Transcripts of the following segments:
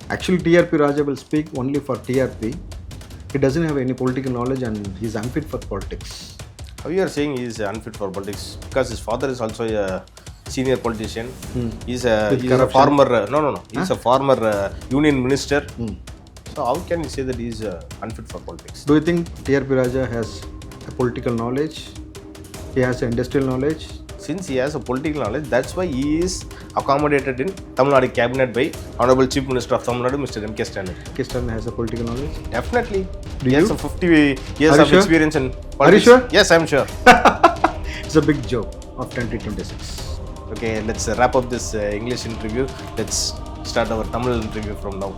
Actually, TRP Raja will speak only for TRP. He doesn't have any political knowledge and he's unfit for politics. How you are saying he is unfit for politics? Because his father is also a senior politician. He's a former, he's a former union minister. So how can you say that he is unfit for politics? Do you think TRP Raja has a political knowledge? He has industrial knowledge? Since he has a political knowledge, that's why he is accommodated in Tamil Nadu cabinet by Honorable Chief Minister of Tamil Nadu, Mr. M.K. Stalin. M.K. Stalin has a political knowledge? Definitely. Do he you? has some 50 years of experience in politics. Are you sure? Yes, I'm sure. It's a big joke of 2026. Okay, let's wrap up this English interview. Let's start our Tamil interview from now.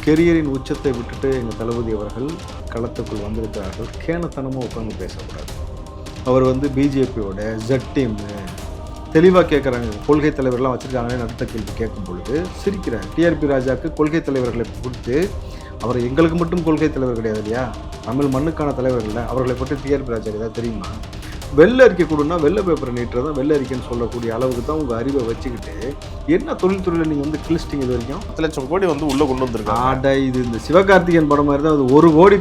கெரியரின் உச்சத்தை விட்டுட்டு எங்கள் தளபதி அவர்கள் களத்துக்குள் வந்திருக்கிறார்கள். கேனத்தனமாக உட்காந்து பேசக்கூடாது. அவர் வந்து பிஜேபியோட jet team தெளிவாக கேட்குறாங்க. கொள்கை தலைவர்கள்லாம் வச்சுருக்காங்க அடுத்த கேள்வி கேட்கும் பொழுது சிரிக்கிறாங்க. டிஆர்பி ராஜாவுக்கு கொள்கை தலைவர்களை கொடுத்து அவர் எங்களுக்கு மட்டும் கொள்கை தலைவர் கிடையாது இல்லையா, தமிழ் மண்ணுக்கான தலைவர்கள் அவர்களை பற்றி டிஆர்பி ராஜாவுக்கு ஏதாவது தெரியுமா? வெள்ளை அறிக்கை கொடுன்னா வெள்ளை பேப்பரை நீட்டுறது தான் வெள்ளை அறிக்கைன்னு சொல்லக்கூடிய அளவுக்கு தான் உங்கள் அறிவை வச்சுக்கிட்டு என்ன தொழில்துறையில் நீங்கள் வந்து கிளிஸ்டிங் இது வரைக்கும் 10 லட்சம் கோடி வந்து உள்ளே கொண்டு வந்திருக்காங்க. ஆடா, இது இந்த சிவகார்த்திகேயன் படம் மாதிரி தான். அது 1 கோடி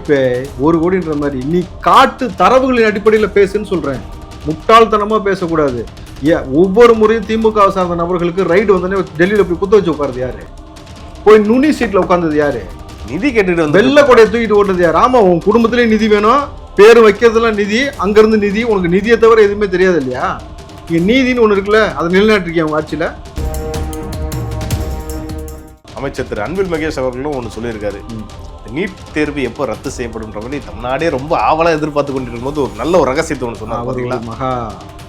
1 கோடின்ற மாதிரி நீ காட்டு தரவுகளின் அடிப்படையில் பேசுன்னு சொல்கிறேன். முட்டாள்தனமாக பேசக்கூடாது. ஒவ்வொரு முறையும் திமுக சார்ந்த நபர்களுக்கு ரைடு வந்தோடனே டெல்லியில் போய் குத்த வச்சு உட்காருது யாரு? போய் நுனி சீட்டில் உட்காந்தது யாரு? நிதி கேட்டுட்டு வந்து வெள்ளை கொடையை தூக்கிட்டு ஓட்டுறது யார்? ஆமாம், உன் குடும்பத்திலேயே நிதி வேணும், பேர் வைக்கிறதுலாம் நிதி, அங்கேருந்து நிதி, உனக்கு நிதியை தவிர எதுவுமே தெரியாது இல்லையா? இங்கே நீதினு ஒன்று இருக்குல்ல, அதை நிலைநாட்டிருக்கேன் அவங்க ஆட்சியில். அமைச்சர் திரு அன்பில் மகேஷ் அவர்களும் ஒன்று சொல்லியிருக்காரு. நீட் தேர்வு எப்போ ரத்து செய்யப்படும்ன்ற மாதிரி தமிழ்நாடே ரொம்ப ஆவலாக எதிர்பார்த்து கொண்டிருக்கும் போது ஒரு நல்ல ஒரு ரகசியத்தை ஒன்று சொன்னார்.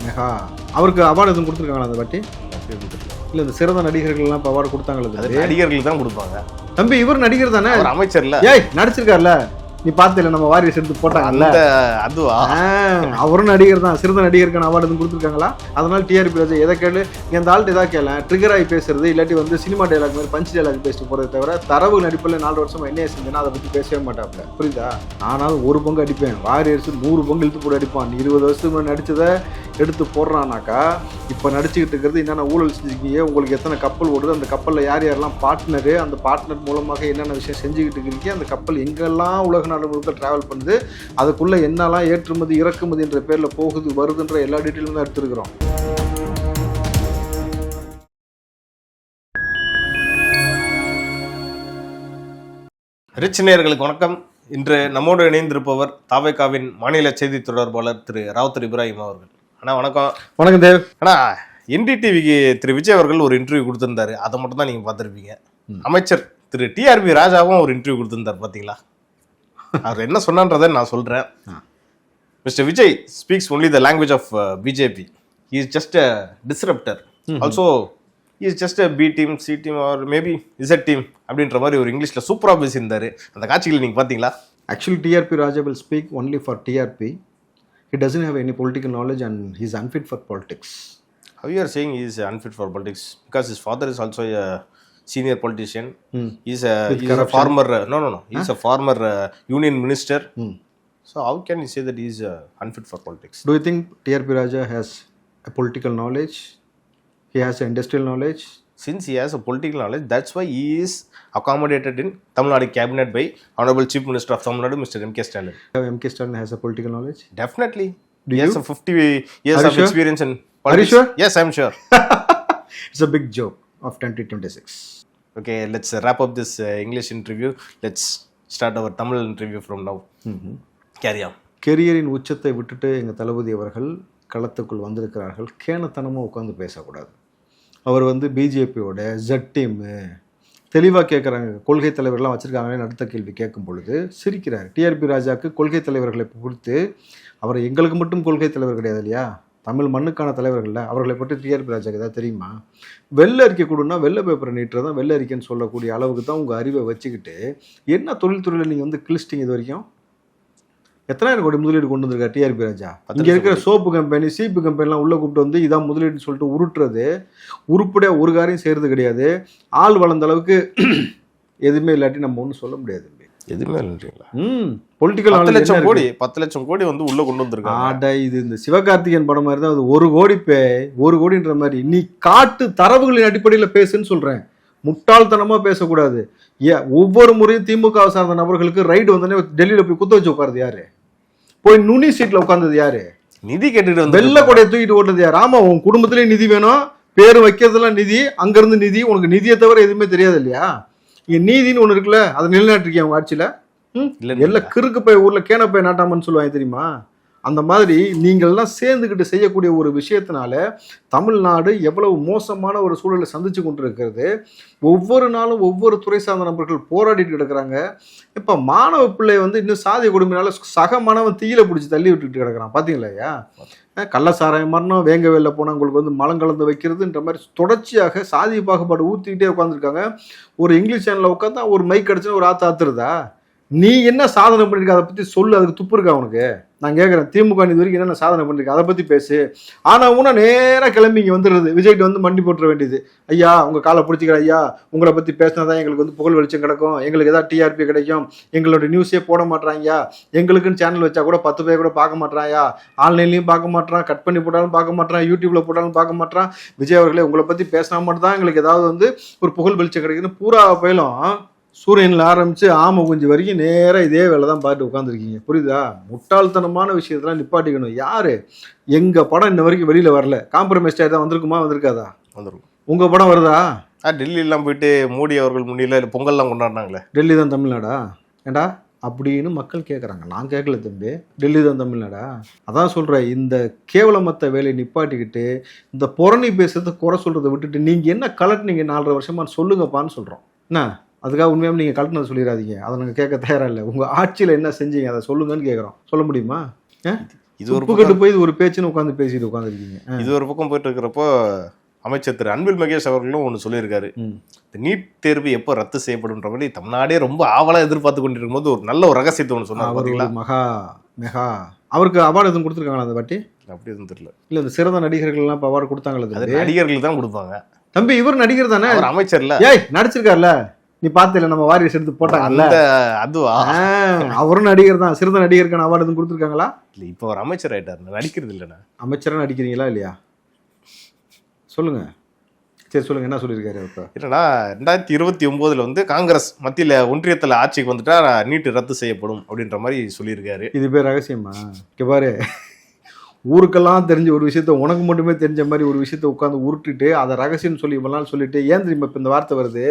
மெகா அவருக்கு அவார்டு எதுவும் கொடுத்துருக்காங்களா அந்த வாட்டி? இல்லை, இந்த சிறந்த நடிகர்கள்லாம் இப்போ அவார்டு கொடுத்தாங்களே, நடிகர்களுக்கு தான் கொடுப்பாங்க. தம்பி இவர் நடிகர் தானே, அமைச்சர் இல்ல? ஏய் நடிச்சிருக்காருல, நீ பார்த்துல நம்ம வாரியர்ஸ் எடுத்து போட்டாங்கல்ல, அதுவா? அவரும் நடிகர் தான். சிறந்த நடிகருக்கான அவார்டு எதுவும் கொடுத்துருக்காங்களா? அதனால டிஆர்பி ராஜா எதை கேளு, இந்த ஆள்கிட்ட எதாவது கேள, ட்ரிகர் ஆகி பேசுறது, இல்லாட்டி வந்து சினிமா டைலாக் மாதிரி பஞ்ச் டைலாக் பேசிட்டு போறதை தவிர தரவுகள் அடிப்படையில் 4 வருஷமா என்ன செஞ்சேன்னா அதை பற்றி பேசவே மாட்டாப்ல. புரியுதா? ஆனாலும் 1 பங்கு அடிப்பேன், வாரியர்ஸ் 100 பங்கு இழுத்து போட்டு அடிப்பான். 20 வருஷம் நடிச்சதை எடுத்து போடுறானாக்கா, இப்போ நடிச்சுக்கிட்டு இருக்கிறது என்னென்ன ஊழல் செஞ்சுக்கிங்க, உங்களுக்கு எத்தனை கப்பல் ஓடுது, அந்த கப்பலில் யார் யாரெல்லாம் பார்ட்னரு, அந்த பார்ட்னர் மூலமாக என்னென்ன விஷயம் செஞ்சுக்கிட்டு இருக்கீங்க, அந்த கப்பல் எங்கெல்லாம் உலக நாடு முழுக்க ட்ராவல் பண்ணுது, அதுக்குள்ளே என்னெல்லாம் ஏற்றுமதி இறக்குமதின்ற பேரில் போகுது வருதுன்ற எல்லா டீட்டெயிலும் தான் எடுத்துருக்குறோம். ரிச் நேயர்களுக்கு வணக்கம். இன்று நம்மோடு இணைந்திருப்பவர் தாவேகாவின் மாநில செய்தி தொடர்பாளர் திரு ராவுத்தர் இப்ராஹிம் அவர்கள். அண்ணா வணக்கம். வணக்கம் தேவ். அண்ணா, என்டிடிவிக்கு திரு விஜய் அவர்கள் ஒரு இன்டர்வியூ கொடுத்திருந்தாரு, அதை மட்டும் தான் நீங்கள் பார்த்துருப்பீங்க. அமைச்சர் திரு டிஆர்பி ராஜாவும் ஒரு இன்டர்வியூ கொடுத்திருந்தார், பார்த்தீங்களா? அவர் என்ன சொன்னான்றதை நான் சொல்கிறேன். Mister Vijay speaks only the language of BJP. He is just a disrupter. Also he is just a B team, C team or maybe Z team அப்படின்ற மாதிரி ஒரு இங்கிலீஷில் சூப்பராக பேசியிருந்தாரு. அந்த காட்சிகள் நீங்கள் பார்த்தீங்களா? Actually, TRP Raja will speak only for TRP. He doesn't have any political knowledge and he's unfit for politics. How you are saying he is unfit for politics? Because his father is also a senior politician. He's a former he's a former union minister. So how can you say that he is unfit for politics? Do you think TRP Raja has a political knowledge? He has industrial knowledge? Since he has a political knowledge, that's why he is accommodated in Tamil Nadu cabinet by Honorable Chief Minister of Tamil Nadu, Mr. M.K. Stalin. M.K. Stalin has a political knowledge? Definitely. Do he you? has some 50 years of experience in politics. Are you sure? Yes, I'm sure. It's a big joke of 2026. Okay, let's wrap up this English interview. Let's start our Tamil interview from now. Carry on. கெரியரின் உச்சத்தை விட்டுட்டு எங்கள் தளபதி அவர்கள் களத்துக்குள் வந்திருக்கிறார்கள். கேனத்தனமாக உட்காந்து பேசக்கூடாது. அவர் வந்து பிஜேபியோட jet team தெளிவாக கேட்குறாங்க. கொள்கை தலைவர்கள்லாம் வச்சுருக்காங்க அடுத்த கேள்வி கேட்கும் பொழுது சிரிக்கிறார். டிஆர்பி ராஜாவுக்கு கொள்கை தலைவர்களை கொடுத்து அவர் எங்களுக்கு மட்டும் கொள்கை தலைவர் கிடையாது இல்லையா, தமிழ் மண்ணுக்கான தலைவர்கள் அவர்களை பற்றி டிஆர்பி ராஜாவுக்கு ஏதாவது தெரியுமா? வெள்ளை அறிக்கை கொடுன்னா வெள்ளை பேப்பரை நீட்டுறது தான் வெள்ளை அறிக்கைன்னு சொல்லக்கூடிய அளவுக்கு தான் உங்கள் அறிவை வச்சுக்கிட்டு என்ன தொழில்துறையில் நீங்கள் வந்து கிளிஸ்டிங் இது வரைக்கும் எத்தனாயிரம் கோடி முதலீடு கொண்டு வந்திருக்கா டிஆர்பி ராஜா? இங்கே இருக்கிற சோப்பு கம்பெனி, சீப்பு கம்பெனிலாம் உள்ளே கூப்பிட்டு வந்து இதான் முதலீடுன்னு சொல்லிட்டு உருட்டுறது, உருப்படியாக ஒரு காரியம் செய்கிறது கிடையாது. ஆள் வளர்ந்த அளவுக்கு எதுவுமே இல்லாட்டி நம்ம ஒன்றும் சொல்ல முடியாது. எதுவுமே இல்லைங்களா? பொலிட்டிக்கல் 10 லட்சம் கோடி வந்து உள்ள கொண்டு வந்திருக்காங்க. ஆடா, இது இந்த சிவகார்த்திகேயன் படம் மாதிரி தான். அது 1 கோடி 1 கோடின்ற மாதிரி நீ காட்டு தரவுகளின் அடிப்படையில் பேசுன்னு சொல்கிறேன். முட்டாள்தனமா பேசக்கூடாது. ஒவ்வொரு முறையும் திமுக சார்ந்த நபர்களுக்கு ரைடு வந்தோடனே டெல்லியில போய் குத்த வச்சு உட்காருது யாரு? போய் நுனி சீட்ல உட்கார்ந்தது யாரு? நிதி கேட்டுட்டு வந்து வெள்ள கொடையை தூக்கிட்டு ஓட்டுறது யாரு? ஆமா, உன் குடும்பத்திலேயே நிதி வேணும், பேரு வைக்கிறதுலாம் நிதி, அங்கிருந்து நிதி, உனக்கு நிதியை தவிர எதுவுமே தெரியாது இல்லையா? இங்க நீதினு ஒண்ணு இருக்குல்ல, அதை நிலைநாட்டிருக்கீங்க உங்க ஆட்சியில. எல்லாம் கிறுக்கு போய் ஊர்ல கேன போய் நாட்டாமன்னு சொல்லுவாங்க தெரியுமா? அந்த மாதிரி நீங்கள்லாம் சேர்ந்துக்கிட்டு செய்யக்கூடிய ஒரு விஷயத்தினால தமிழ்நாடு எவ்வளவு மோசமான ஒரு சூழலை சந்திச்சு கொண்டு இருக்கிறது. ஒவ்வொரு நாளும் ஒவ்வொரு துறை சார்ந்த நபர்கள் போராடிட்டு கிடக்குறாங்க. இப்ப மாணவ பிள்ளை வந்து இன்னும் சாதிய கொடுமையினால சக மாணவன் தீயில பிடிச்சி தள்ளி விட்டுட்டு கிடக்குறான். பாத்தீங்களா ஐயா? கள்ளசாராயம் மரணம், வேங்க வெளில போனா உங்களுக்கு வந்து மலம் கலந்து வைக்கிறதுன்ற மாதிரி தொடர்ச்சியாக சாதிய பாகுபாடு ஊத்திக்கிட்டே உட்காந்துருக்காங்க. ஒரு இங்கிலீஷ் சேனல்ல உட்காந்தா ஒரு மைக் அடிச்சுன்னா ஒரு ஆத்துறதா? நீ என்ன சாதனை பண்ணிருக்க, அதை பத்தி சொல்லு. அதுக்கு துப்பு இருக்கா உனக்கு? நான் கேட்கறேன், திமுக இது வரைக்கும் என்ன சாதனை பண்ணிருக்க, அதை பத்தி பேசு. ஆனா ஊனா நேரா கிளம்பி இங்க வந்துடுறது, விஜய்கிட்ட வந்து மண்டி போட்டுற வேண்டியது. ஐயா உங்க காலை பிடிச்சிக்கிற ஐயா, உங்களை பத்தி பேசினாதான் எங்களுக்கு வந்து புகழ் வெளிச்சம் கிடைக்கும், எங்களுக்கு ஏதாவது டிஆர்பி கிடைக்கும், எங்களோட நியூஸே போட மாட்டாங்கயா, எங்களுக்குன்னு சேனல் வச்சா கூட 10 பேர் கூட பார்க்க மாட்டாயா, ஆன்லைன்லயும் பார்க்க மாட்டான், கட் பண்ணி போட்டாலும் பார்க்க மாட்டான், யூடியூப்ல போட்டாலும் பார்க்க மாட்டான். விஜய் அவர்களே உங்களை பத்தி பேசினா மட்டும் தான் எங்களுக்கு ஏதாவது வந்து ஒரு புகழ் வெளிச்சம் கிடைக்குன்னு பூரா போயிலும் சூரியனில் ஆரம்பிச்சு ஆமை குஞ்சு வரைக்கும் நேராக இதே வேலை தான் பார்த்து உட்காந்துருக்கீங்க. புரியுதா? முட்டாள்தனமான விஷயத்தெல்லாம் நிப்பாட்டிக்கணும். யாரு எங்க படம் இன்ன வரைக்கும் வெளியில வரல, காம்ப்ரமைஸ் தான் வந்திருக்குமா, வந்திருக்காதா? வந்துருக்கும். உங்க படம் வருதா? டெல்லியெல்லாம் போயிட்டு மோடி அவர்கள் முன்னில பொங்கல்லாம் கொண்டாடினாங்களே. டெல்லி தான் தமிழ்நாடா ஏண்டா அப்படின்னு மக்கள் கேட்குறாங்க. நான் கேட்கல தம்பி, டெல்லி தான் தமிழ்நாடா? அதான் சொல்கிறேன், இந்த கேவலமத்த வேலையை நிப்பாட்டிக்கிட்டு இந்த புறணி பேசுறது குறை சொல்கிறத விட்டுட்டு நீங்கள் என்ன கலட்டினீங்க 4.5 வருஷமா சொல்லுங்கப்பான்னு சொல்கிறோம். என்ன அதுக்காக உண்மையாக நீங்கள் கலட்டினதை சொல்லிடாதீங்க, அதை நாங்கள் கேட்க தயாராக இல்லை. உங்கள் ஆட்சியில் என்ன செஞ்சீங்க அதை சொல்லுங்கன்னு கேட்குறோம். சொல்ல முடியுமா? இது ஒரு பக்கம் போய் ஒரு பேச்சுன்னு உட்காந்து பேசிட்டு உட்காந்துருக்கீங்க. இது ஒரு பக்கம் போயிட்டு இருக்கிறப்போ அமைச்சர் திரு அன்பில் மகேஷ் அவர்களும் ஒன்று சொல்லியிருக்காரு. இந்த நீட் தேர்வு எப்போ ரத்து செய்யப்படும்ன்ற மாதிரி தமிழ்நாடே ரொம்ப ஆவலாக எதிர்பார்த்து கொண்டிருக்கும் போது ஒரு நல்ல ஒரு ரகசியத்தை ஒன்று சொன்னார். பார்த்தீங்களா? மெகா அவருக்கு அவார்டு எதுவும் கொடுத்துருக்காங்களா அந்த வாட்டி? அப்படி எதுவும் தெரியல. இல்லை இந்த சிறந்த நடிகர்கள்லாம் இப்போ அவார்டு கொடுத்தாங்களே, நடிகர்கள் தான் கொடுப்பாங்க. தம்பி இவர் நடிகர் தானே, ஒரு அமைச்சர்ல. ஏய் நடிச்சிருக்காருல, நீ பார்த்தல நம்ம வாரிஸ் எடுத்து போட்டாங்கல்ல, அதுவா? அவரும் நடிகர் தான். சிறந்த நடிகருக்கான அவார்டு எதுவும் கொடுத்துருக்காங்களா? இல்லை, இப்போ ஒரு அமைச்சர் ஆயிட்டாரு, நடிக்கிறது இல்லைண்ணா. அமைச்சரா நடிக்கிறீங்களா இல்லையா? சொல்லுங்க. சரி சொல்லுங்க, என்ன சொல்லியிருக்காரு இப்போ? என்னன்னா 2029 வந்து காங்கிரஸ் மத்தியில் ஒன்றியத்தில் ஆட்சிக்கு வந்துட்டா நீட் ரத்து செய்யப்படும் அப்படின்ற மாதிரி சொல்லியிருக்காரு. இது பேர் ரகசியமா? இங்கே பாரு, ஊருக்கெல்லாம் தெரிஞ்ச ஒரு விஷயத்த உனக்கு மட்டுமே தெரிஞ்ச மாதிரி ஒரு விஷயத்த உட்காந்து உருட்டிட்டு அதை ரகசியம்னு சொல்லி இவ்வளோ சொல்லிட்டு ஏன் தெரியுமா இப்போ இந்த வார்த்தை வருது?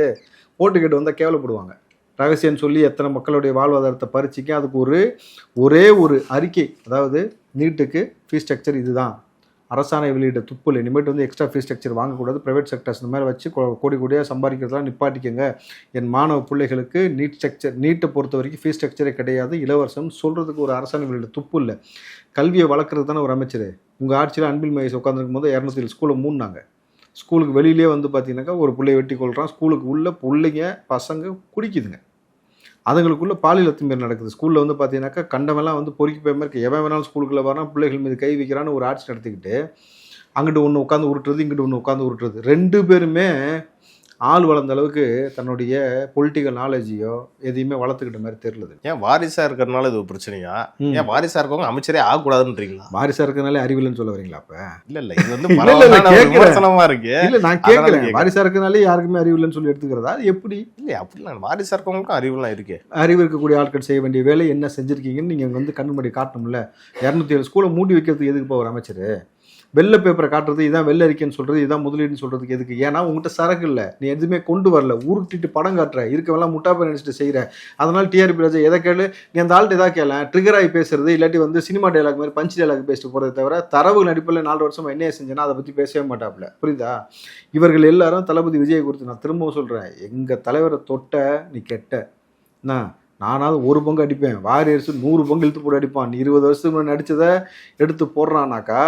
ஓட்டு கேட்டு வந்தால் கேவலப்படுவாங்க. ரகசியம்னு சொல்லி எத்தனை மக்களுடைய வாழ்வாதாரத்தை பறிச்சிக்க அதுக்கு ஒரே ஒரு அறிக்கை, அதாவது நீட்டுக்கு ஃபீஸ் ஸ்ட்ரக்சர் இதுதான், அரசாணை வெளியிட்ட துப்புல, இனிமேட்டு வந்து எக்ஸ்ட்ரா ஃபீஸ் ஸ்ட்ரக்சர் வாங்கக்கூடாது, ப்ரைவேட் செக்டர்ஸ் இந்த மாதிரி வச்சு கோடி கோடியாக சம்பாதிக்கிறதுலாம் நிப்பாட்டிக்கங்க, என் மாணவ பிள்ளைகளுக்கு நீட்டை பொறுத்த வரைக்கும் ஃபீஸ் ஸ்ட்ரக்சரே கிடையாது, இலவசம் சொல்கிறதுக்கு ஒரு அரசாணை வெளியிட்ட துப்பு இல்லை. கல்வியை வளர்க்குறது தானே ஒரு அமைச்சர். உங்கள் ஆட்சியில் அன்பில் மகேஷ் உட்காந்துருக்கும் போது 207 ஸ்கூலை மூடினாங்க. ஸ்கூலுக்கு வெளியிலே வந்து பார்த்தீங்கன்னாக்கா ஒரு பிள்ளையை வெட்டி கொள்கிறான், ஸ்கூலுக்கு உள்ள பிள்ளைங்க பசங்க குடிக்குதுங்க, அதுங்களுக்குள்ள பாலியல் அத்துமீறல் நடக்குது. ஸ்கூலில் வந்து பார்த்தீங்கன்னாக்கா கண்டவெல்லாம் வந்து பொறுக்கி போய் மாதிரி இருக்கு, எவன் வேணாலும் ஸ்கூலுக்குள்ளே வரான், பிள்ளைகள் மீது கை வைக்கிறான்னு ஒரு ஆட்சி நடத்திக்கிட்டு அங்கிட்டு ஒன்று உட்காந்து உருட்டுறது, இங்கிட்டு ஒன்று உட்காந்து உருட்டுறது. 2 பேருமே ஆள் வளர்ந்த அளவுக்கு தன்னுடைய பொலிட்டிக்கல் நாலேஜையோ எதையுமே வளர்த்துக்கிட்ட மாதிரி தெரியல. ஏன் வாரிசா இருக்கிறதுனால இது ஒரு பிரச்சனையா? ஏன் வாரிசா இருக்கவங்க அமைச்சரே ஆகக்கூடாதுன்றீங்களா? வாரிசா இருக்கிறதுனால அறிவில்லைன்னு சொல்ல வரீங்களா? அப்ப இல்ல இது வந்து விமர்சனமா இருக்கு. இல்ல நான் கேட்கிறேன், வாரிசா இருக்கிறதுனால யாருக்குமே அறிவில்லைன்னு சொல்லி எடுத்துக்கிறதா? அது எப்படி? இல்ல அப்படிலாம் வாரிசா இருக்கவங்களுக்கும் அறிவுலாம் இருக்கு. அறிவு இருக்கக்கூடிய ஆட்கள் செய்ய வேண்டிய வேலை என்ன செஞ்சிருக்கீங்கன்னு நீங்க வந்து கண்ணு முன்னாடி காட்டணும்ல. 207 ஸ்கூலை மூடி வைக்கிறதுக்கு எதுக்கு போகிற அமைச்சர்? வெள்ளை பேப்பரை காட்டுறது, இதான் வெள்ளை அறிக்கைன்னு சொல்றது, இதான் முதலீடுன்னு சொல்றதுக்கு எதுக்கு? ஏன்னா உங்ககிட்ட சரக்கு இல்லை, நீ எதுவுமே கொண்டு வரல, உருட்டிட்டு படம் காட்டுற, இருக்கவெல்லாம் முட்டாப்பை நினைச்சிட்டு செய்யற. அதனால டிஆர்பி ராஜா எதை கேளு, நீ அந்த ஆள்கிட்ட எதாவது கேள, ட்ரிகர் ஆகி பேசுறது, இல்லாட்டி வந்து சினிமா டைலாக் மாதிரி பஞ்ச் டைலாக் பேசிட்டு போறதை தவிர தரவு நடிப்பில் 4 வருஷமா என்ன செஞ்சேன்னா அதை பத்தி பேசவே மாட்டாப்புல. புரியுதா? இவர்கள் எல்லாரும் தளபதி விஜய் குறித்து நான் திரும்பவும் சொல்றேன், எங்க தலைவரை தொட்ட நீ கெட்ட. நானாவது ஒரு பங்கு அடிப்பேன், வாரியர்ஸ் 100 பங்கு இழுத்து போட்டு அடிப்பான். நீ 20 வருஷத்துக்கு முன்னாடி நடிச்சதை எடுத்து போடுறானாக்கா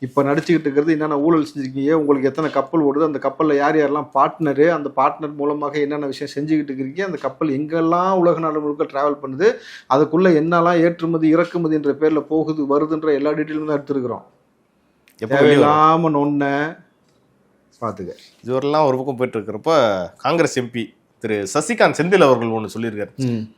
இப்போ நடிச்சுக்கிட்டு இருக்கிறது என்னென்ன ஊழல் செஞ்சுருக்கீங்க, உங்களுக்கு எத்தனை கப்பல் ஓடுது, அந்த கப்பலில் யார் யாரெல்லாம் பார்ட்னரு, அந்த பார்ட்னர் மூலமாக என்னென்ன விஷயம் செஞ்சுக்கிட்டு இருக்கிறீங்க, அந்த கப்பல் எங்கெல்லாம் உலக நாடு முழுக்க ட்ராவல் பண்ணுது, அதுக்குள்ளே என்னெல்லாம் ஏற்றுமதி இறக்குமதின்ற பேரில் போகுது வருதுன்ற எல்லா டீட்டெயிலும் தான் எடுத்துருக்குறோம். தேவையில்லாமல் ஒன்று பார்த்துக்க. இதுவரெல்லாம் ஒரு பக்கம் போயிட்டு இருக்கிறப்ப காங்கிரஸ் எம்பி திரு சசிகாந்த் செந்தில் அவர்கள் ஒன்று சொல்லியிருக்காரு.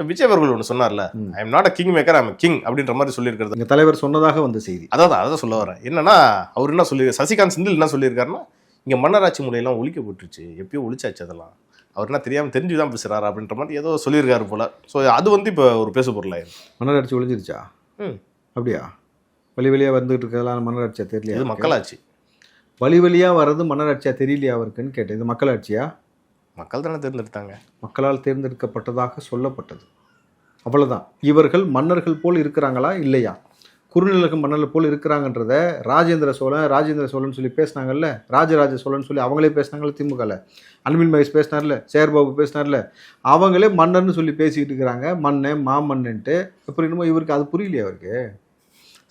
விஜய் அவர்கள் ஒன்று சொன்னார்ல, I am not a king maker, I am king அப்படின்ற மாதிரி சொல்லியிருக்காரு. எங்கள் தலைவர் சொன்னதாக வந்த செய்தி. அதான் சொல்ல வரேன். என்னன்னா அவர் என்ன சொல்லியிருக்காரு, சசிகாந்த் செந்தில் என்ன சொல்லியிருக்காருன்னா, இங்கே மன்னராட்சி முறையெல்லாம் ஒழிக்கப்பட்டுருச்சு, எப்பயோ ஒழிச்சாச்சு, அதெல்லாம் அவர் என்ன தெரியாமல் தெரிஞ்சு தான் பேசுகிறாரு அப்படின்ற மாதிரி ஏதோ சொல்லியிருக்காரு போல். ஸோ அது வந்து இப்போ ஒரு பேசு பொருளாயிருக்கு. மன்னர் ஆட்சி ஒழிஞ்சிருச்சா? அப்படியா? வழி வழியாக வந்துகிட்டு இருக்கிறதெல்லாம் மன்னர் ஆட்சியாக தெரியலையா? இது மக்களாட்சி. வழி வழியாக வர்றது மன்னர் ஆட்சியாக தெரியலையா அவருக்குன்னு கேட்டேன். இது மக்கள் ஆட்சியா? மக்கள் தானே தேர்ந்தெடுத்தாங்க. மக்களால் தேர்ந்தெடுக்கப்பட்டதாக சொல்லப்பட்டது, அவ்வளோதான். இவர்கள் மன்னர்கள் போல் இருக்கிறாங்களா இல்லையா? குறுநிலர்கள் மன்னர்கள் போல் இருக்கிறாங்கன்றத ராஜேந்திர சோழன் சொல்லி பேசினாங்கல்ல, ராஜராஜ சோழன் சொல்லி அவங்களே பேசினாங்கல்ல. திமுகவில் அன்பில் மகேஷ் பேசினார்ல, சேகர்பாபு பேசினார்ல, அவங்களே மன்னர்னு சொல்லி பேசிக்கிட்டு இருக்கிறாங்க. மன்னன் மாமன்னன்ட்டு. அப்புறம் இன்னமும் இவருக்கு அது புரியலையே. அவருக்கு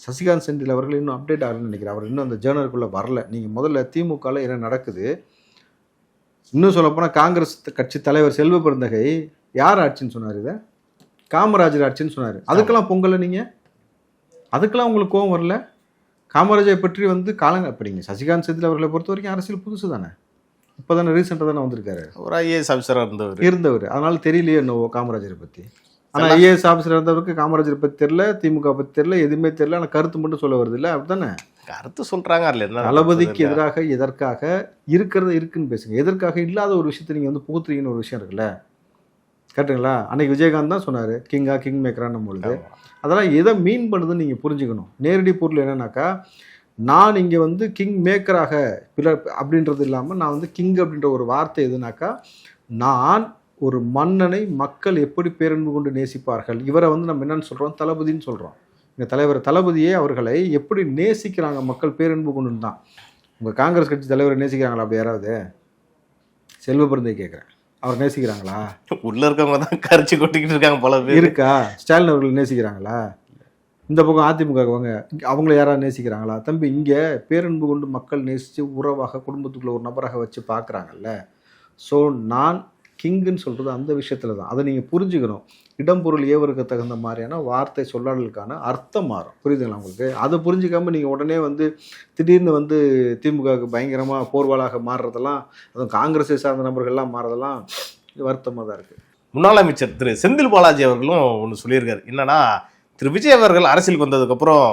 சசிகாந்த் செந்தில் அவர்கள் இன்னும் அப்டேட் ஆகலன்னு நினைக்கிறேன். அவர் இன்னும் அந்த ஜேர்னலுக்குள்ளே வரல. நீங்கள் முதல்ல திமுகவில் என்ன நடக்குது, இன்னும் சொல்லப்போனால் காங்கிரஸ் கட்சி தலைவர் செல்வ பெருந்தகை யார் ஆட்சின்னு சொன்னார்? இதை காமராஜர் ஆட்சின்னு சொன்னார். அதுக்கெல்லாம் பொங்கலை நீங்கள், அதுக்கெல்லாம் உங்களுக்கு கோவம் வரல? காமராஜரை பற்றி வந்து காலங்க அப்படிங்க. சசிகாந்த் செந்தில் அவர்களை பொறுத்த வரைக்கும் அரசியல் புதுசு தானே, இப்போ தானே ரீசெண்டாக தானே வந்திருக்காரு. ஒரு ஐஏஎஸ் ஆஃபீஸராக இருந்தவர். அதனால தெரியலையே என்னவோ காமராஜரை பற்றி. ஆனால் ஐஏஎஸ் ஆஃபீஸராக இருந்தவருக்கு காமராஜரை பற்றி தெரியல, திமுக பற்றி தெரியல, எதுவுமே தெரியல. ஆனால் கருத்து மட்டும் சொல்ல வருது இல்லை, அப்படித்தானே? கருத்து சொல்கிறாங்க. இல்லை தளபதிக்கு எதிராக எதற்காக இருக்கிறத இருக்குன்னு பேசுங்க. எதற்காக இல்லாத ஒரு விஷயத்தை நீங்கள் வந்து புகுத்துறீங்கன்னு ஒரு விஷயம் இருக்குல்ல, கரெக்டுங்களா? அன்னைக்கு விஜயகாந்த் தான் சொன்னார் கிங் மேக்கரான பொழுது. அதெல்லாம் எதை மீன் பண்ணுதுன்னு நீங்கள் புரிஞ்சுக்கணும். நேரடி பொருள் என்னன்னாக்கா, நான் இங்கே வந்து கிங் மேக்கராக அப்படின்றது இல்லாமல் நான் வந்து கிங் அப்படின்ற ஒரு வார்த்தை எதுனாக்கா, நான் ஒரு மன்னனை மக்கள் எப்படி பேரன்பு கொண்டு நேசிப்பார்கள். இவரை வந்து நம்ம என்னன்னு சொல்கிறோம், தளபதின்னு சொல்கிறோம். இந்த தலைவர் தளபதியே அவர்களை எப்படி நேசிக்கிறாங்க மக்கள் பேரன்பு கொண்டுன்னு தான். உங்கள் காங்கிரஸ் கட்சி தலைவரை நேசிக்கிறாங்களா? அப்படி யாராவது? செல்வ பிறந்தை கேட்குறேன், அவர் நேசிக்கிறாங்களா? உள்ள இருக்கவங்க தான் கரிச்சு கொட்டிக்கிட்டு இருக்காங்க போல இருக்கா? ஸ்டாலின் அவர்கள் நேசிக்கிறாங்களா? இந்த பக்கம் அதிமுக அவங்கள யாராவது நேசிக்கிறாங்களா? தம்பி, இங்கே பேரன்பு கொண்டு மக்கள் நேசித்து உறவாக குடும்பத்துக்குள்ள ஒரு நபராக வச்சு பார்க்குறாங்கல்ல. ஸோ நான் கிங்குன்னு சொல்கிறது அந்த விஷயத்தில் தான். அதை நீங்கள் புரிஞ்சுக்கணும். இடம்பொருள் ஏவருக்கு தகுந்த மாதிரியான வார்த்தை சொல்லாடலுக்கான அர்த்தம் மாறும். புரியுதுங்களா உங்களுக்கு? அதை புரிஞ்சுக்காமல் நீங்கள் உடனே வந்து திடீர்னு வந்து திமுகவுக்கு பயங்கரமாக போர்வாளாக மாறுறதெல்லாம், அதுவும் காங்கிரஸை சார்ந்த நபர்கள்லாம் மாறுறதெல்லாம் வருத்தமாக தான் இருக்குது. முன்னாள் அமைச்சர் திரு செந்தில் பாலாஜி அவர்களும் ஒன்று சொல்லியிருக்காரு. என்னன்னா, திரு விஜய் அவர்கள் அரசியலுக்கு வந்ததுக்கப்புறம்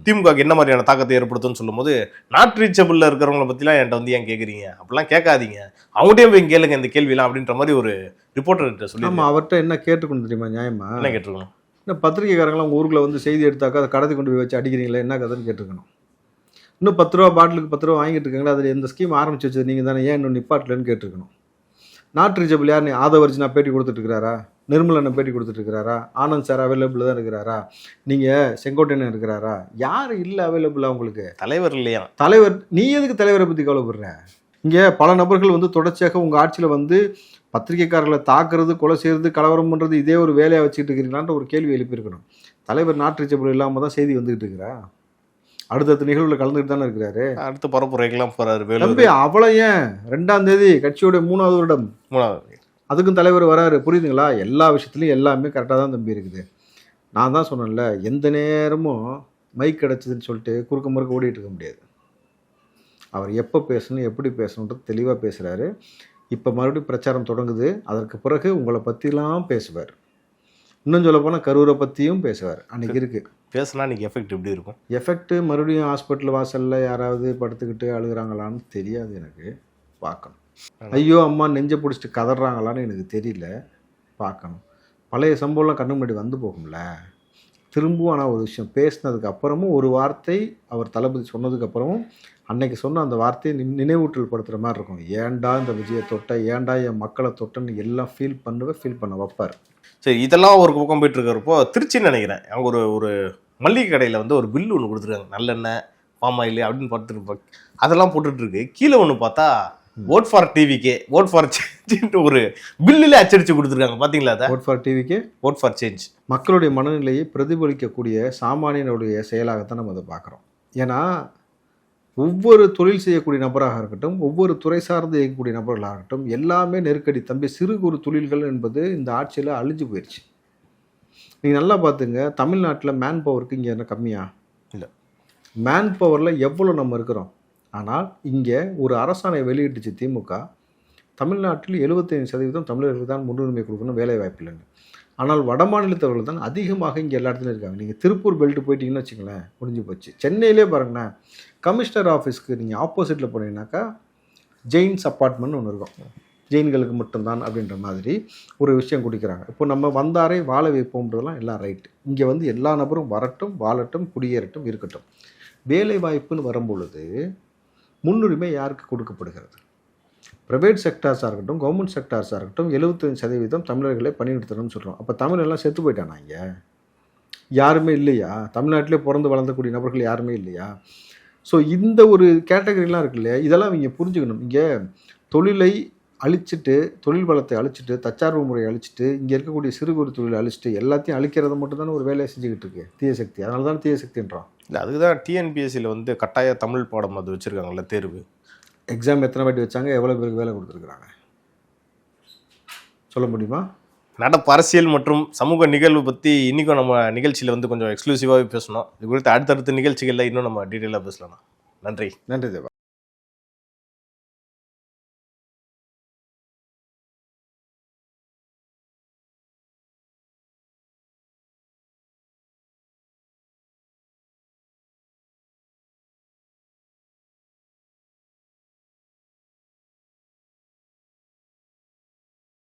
திமுகவுக்கு என்ன மாதிரியான தாக்கத்தை ஏற்படுத்தும்னு சொல்லும்போது, நாட் ரீச்சபிளில் இருக்கிறவங்களை பற்றிலாம் என்கிட்ட வந்து ஏன் கேட்குறீங்க, அப்படிலாம் கேட்காதீங்க, அவங்ககிட்டயும் போய் கேளுங்க இந்த கேள்விலாம் அப்படின்ற மாதிரி ஒரு ரிப்போர்ட்டர்கிட்ட சொல்லி. நம்ம அவர்கிட்ட என்ன கேட்டுக்கணும் தெரியுமா? நியாயமா என்ன கேட்டிருக்கணும்? இன்னும் பத்திரிகைக்காரங்களாம் உங்கள் ஊருக்குள்ள வந்து செய்தி எடுத்தாக்கா அதை கடத்தி கொண்டு போய் வச்சு அடிக்கிறீங்களா, என்ன கதைன்னு கேட்டிருக்கணும். இன்னும் 10 ரூபா பாட்டிலுக்கு 10 ரூபா வாங்கிட்டு இருக்காங்களா, அதில் எந்த ஸ்கீம் ஆரம்பிச்சு வச்சது நீங்கள் தானே, ஏன் இன்னும் நிப்பாட்டலன்னு கேட்டிருக்கணும். நாட் ரீச்சபிள் யார்? ஆதவர்ஜினா பேட்டி கொடுத்துட்ருக்கிறாரா? நிர்மலண்ணன் பேட்டி கொடுத்துட்ருக்கிறாரா? ஆனந்த் சார் அவைலபிள் தான் இருக்கிறாரா? நீங்கள் செங்கோட்டையன் இருக்கிறாரா? யார் இல்லை அவைலபிளாக உங்களுக்கு? தலைவர் இல்லையா? தலைவர், நீ எதுக்கு தலைவரை பற்றி கவலைப்படுற? இங்கே பல நபர்கள் வந்து தொடர்ச்சியாக உங்கள் ஆட்சியில் வந்து பத்திரிகைக்காரர்களை தாக்குறது, கொலை செய்கிறது, கலவரம் பண்ணுறது இதே ஒரு வேலையாக வச்சுக்கிட்டு இருக்கிறீங்களான்ற ஒரு கேள்வி எழுப்பியிருக்கணும். தலைவர் நாட் ரீச்சபிள் இல்லாமல் தான் செய்தி வந்துக்கிட்டு இருக்கிறா. அடுத்தடுத்த நிகழ்வுல கலந்துட்டு தானே இருக்கிறாரு. அடுத்த பரப்புரைக்கெல்லாம் போறாரு. தம்பி, அவ்வளோ ஏன் 2ஆம் தேதி கட்சியோட 3வது வருடம், 3வது அதுக்கும் தலைவர் வராரு. புரியுதுங்களா? எல்லா விஷயத்துலையும் எல்லாமே கரெக்டாக தான் தம்பி இருக்குது. நான் தான் சொன்னேன்ல, எந்த நேரமும் மைக் கிடச்சிதுன்னு சொல்லிட்டு குறுக்க முறுக்க ஓடிட்டு இருக்க முடியாது. அவர் எப்போ பேசணும், எப்படி பேசணுன்றது தெளிவாக பேசுகிறாரு. இப்போ மறுபடியும் பிரச்சாரம் தொடங்குது. அதற்கு பிறகு உங்களை பற்றிலாம் பேசுவார். இன்னும் சொல்ல போனால் கரூரை பற்றியும் பேசுவார். அன்றைக்கி இருக்குது பேசுனா அன்றைக்கி எஃபெக்ட் எப்படி இருக்கும்? எஃபெக்ட்டு மறுபடியும் ஹாஸ்பிட்டல் வாசலில் யாராவது படுத்துக்கிட்டு அழுகிறாங்களான்னு தெரியாது எனக்கு, பார்க்கணும். ஐயோ அம்மா நெஞ்சை பிடிச்சிட்டு கதறாங்களான்னு எனக்கு தெரியல, பார்க்கணும். பழைய சம்பவம்லாம் கண்ணு முன்னாடி வந்து போகும்ல திரும்பவும். ஆனால் ஒரு விஷயம், பேசினதுக்கு அப்புறமும் ஒரு வார்த்தை அவர் தளபதி சொன்னதுக்கப்புறமும் அன்னைக்கு சொன்ன அந்த வார்த்தையை நினைவூட்டல் படுத்துகிற மாதிரி இருக்கும். ஏன்டா இந்த விஜயை தொட்ட, ஏன்டா என் மக்களை தொட்டன்னு எல்லாம் ஃபீல் பண்ண வைப்பார். சரி, இதெல்லாம் ஒரு பக்கம் போயிட்டு இருக்கிறப்போ திருச்சின்னு நினைக்கிறேன், அவங்க ஒரு மல்லிகை கடையில் வந்து ஒரு பில்லு ஒன்று கொடுத்துருக்காங்க, நல்லெண்ணெய் பாம் ஆயில் அப்படின்னு பார்த்துருப்பாங்க. அதெல்லாம் போட்டுட்ருக்கு. கீழே ஒன்று பார்த்தா ஓட் ஃபார் டிவிக்கே, ஓட் ஃபார் சேஞ்சுன்ட்டு ஒரு பில்லில் அச்சடிச்சு கொடுத்துருக்காங்க. பார்த்தீங்களா? அதை ஓட் ஃபார் டிவிக்கே, ஓட் ஃபார் சேஞ்ச் மக்களுடைய மனநிலையை பிரதிபலிக்கக்கூடிய சாமானியனுடைய செயலாகத்தான் நம்ம அதை பார்க்குறோம். ஏன்னா ஒவ்வொரு தொழில் செய்யக்கூடிய நபராக இருக்கட்டும், ஒவ்வொரு துறை சார்ந்து இயக்கக்கூடிய நபர்களாக இருக்கட்டும், எல்லாமே நெருக்கடி. தம்பி, சிறு குறு தொழில்கள் என்பது இந்த ஆட்சியில் அழிஞ்சு போயிடுச்சு. நீங்கள் நல்லா பார்த்துங்க, தமிழ்நாட்டில் மேன் பவருக்கு இங்கே என்ன கம்மியா இல்லை? மேன் பவரில் எவ்வளோ நம்ம இருக்கிறோம். ஆனால் இங்கே ஒரு அரசாணை வெளியிட்டுச்சு திமுக, தமிழ்நாட்டில் 75% தமிழர்களுக்கு தான் முன்னுரிமை கொடுக்கணும், வேலை வாய்ப்பு இல்லைன்னு. ஆனால் வட மாநிலத்தவர்கள் தான் அதிகமாக இங்கே எல்லா இடத்துலையும் இருக்காங்க. நீங்கள் திருப்பூர் பெல்ட்டு போயிட்டீங்கன்னு வச்சுங்களேன், முடிஞ்சு போச்சு. சென்னையிலே பாருங்கண்ணே, கமிஷனர் ஆஃபீஸ்க்கு நீங்கள் ஆப்போசிட்டில் போனீங்கன்னாக்கா ஜெயின்ஸ் அப்பார்ட்மெண்ட் ஒன்று இருக்கும். ஜெயின்களுக்கு மட்டும்தான் அப்படின்ற மாதிரி ஒரு விஷயம் குடிக்கிறாங்க. இப்போ நம்ம வந்தாரை வாழ வைப்போம்ன்றதெல்லாம் எல்லாம் ரைட்டு. இங்கே வந்து எல்லா நபரும் வரட்டும், வாழட்டும், குடியேறட்டும், இருக்கட்டும். வேலை வாய்ப்புன்னு வரும்பொழுது முன்னுரிமை யாருக்கு கொடுக்கப்படுகிறது? ப்ரைவேட் செக்டார்ஸாக இருக்கட்டும், கவர்மெண்ட் செக்டார்ஸாக இருக்கட்டும், 75% தமிழர்களை பணிநிறுத்தணும்னு சொல்கிறோம். அப்போ தமிழ் எல்லாம் செத்து போயிட்டானா இங்கே? யாருமே இல்லையா? தமிழ்நாட்டிலே பிறந்து வளர்ந்தக்கூடிய நபர்கள் யாருமே இல்லையா? ஸோ இந்த ஒரு கேட்டகரிலாம் இருக்கு இல்லையா, இதெல்லாம் இங்கே புரிஞ்சுக்கணும். இங்கே தொழிலை அழிச்சிட்டு, தொழில் வளத்தை அழிச்சிட்டு, தற்சார்பு முறையை அழிச்சிட்டு, இங்கே இருக்கக்கூடிய சிறு குறு தொழிலை அழிச்சிட்டு எல்லாத்தையும் அழிக்கிறத மட்டும் தானே ஒரு வேலையை செஞ்சுக்கிட்டு இருக்கு தீய சக்தி. அதனால தான் தீய சக்தின்றான். இல்லை, அதுக்கு தான் டிஎன்பிஎஸ்சியில் வந்து கட்டாய தமிழ் பாடம் அது வச்சுருக்காங்கல்ல, தேர்வு. எக்ஸாம் எத்தனை வாட்டி வச்சாங்க, எவ்வளோ பேருக்கு வேலை கொடுத்துருக்குறாங்க சொல்ல முடியுமா? நடப்பு அரசியல் மற்றும் சமூக நிகழ்வு பற்றி இன்றைக்கும் நம்ம நிகழ்ச்சியில் வந்து கொஞ்சம் எக்ஸ்க்ளூசிவாகவே பேசணும். இது குறித்து அடுத்தடுத்த நிகழ்ச்சிகளில் இன்னும் நம்ம டீட்டெயிலாக பேசலாம். நன்றி. நன்றி தேவா.